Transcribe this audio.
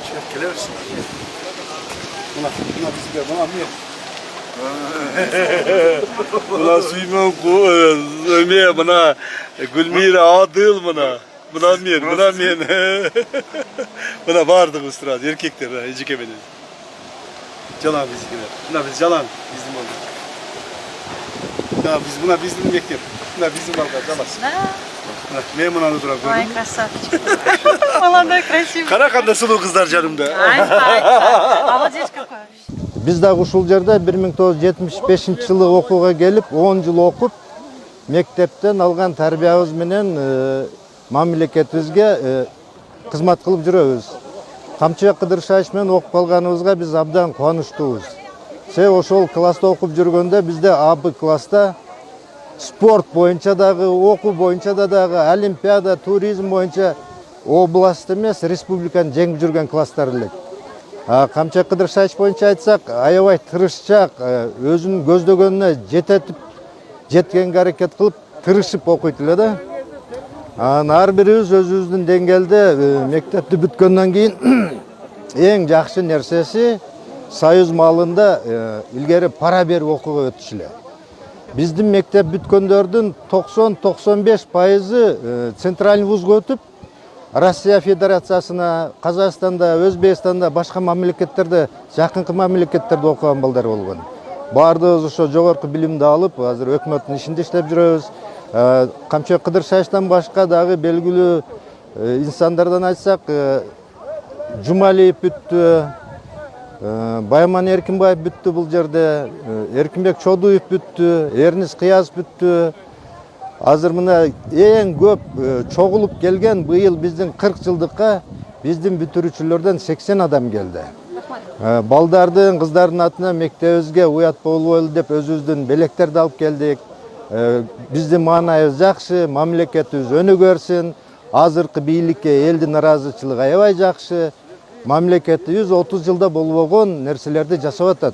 Şef gelirsin. Buna bizde, buna mı? Buna Süleyman Ömer, buna Gülmira Adıl buna. Buna men, buna men. Buna vardık usturaz, erkekler, ecik emedi. Jalan bizimkiler. Buna biz jalan bizim oldu. Ya biz buna bizim mektep. Buna bizim balgar jalasın. Men buna oturak gördüm. Ай, красавчик. Молодой, красивый. Karakanda sulu kızlar canımda. Молодец какой. Biz de ушул жерде 1975-жылы окууга келип, 10 жыл окуп, мектептен алган тарбиябыз менен мамлекетибизге кызмат кылып жүрөбүз. Камчыбек Кыдыршаевич менен окуп калганыбызга биз абдан кубанычтуубуз. Себеби ошол класста окуп жүргөндө бизде АБ класста спорт боюнча дагы, окуу боюнча дагы, олимпиада, туризм боюнча область эмес, республиканы жеңип жүргөн класстар элек. Камчыбек Кыдыршаевич боюнча айтсак, аябай тырышчак, өзүнүн көздөгөнүнө жеткенге аракет кылып, тырышып окуйт эле да. Ар бирибиз өзүбүздүн деңгээлде мектепти бүткөндөн кийин эң жакшы нерсеси Союз малында илгери пара берип окууга өтүш эле. Биздин мектеп бүткөндөрдүн 90-95% центральный вузга өтүп, Россия Федерациясына, Казакстанда, Өзбекстанда, башка мамлекеттерде, жакынкы мамлекеттерде окуган балдар болгон. Бардыгыбыз ошо жогорку билимди алып, азыр өкмөттүн ишинде иштеп жүрөбүз. Камчыбек Кыдыршаевичтен башка дагы белгилүү инсандардан айтсак, Жумалиев бүттү, Байман Эркинбаев бүттү бул жерде, Эркинбек Чодуев бүттү, Эрнис Кыяз бүттү. Азыр мына эң көп чогулуп келген быйыл биздин 40 жылдыкка биздин бүтүрүүчүлөрдөн 80 адам келди. Балдардын, кыздардын атына мектебибизге уят болбойлу деп өзүбүздүн белектерди алып келдик. Биздин маанайыбыз жакшы, мамлекетибиз өнүгөрсүн. Азыркы бийликке элдин ыраазычылыгы аябай жакшы. Мамлекетибиз 30 жылда болбогон нерселерди жасап атат.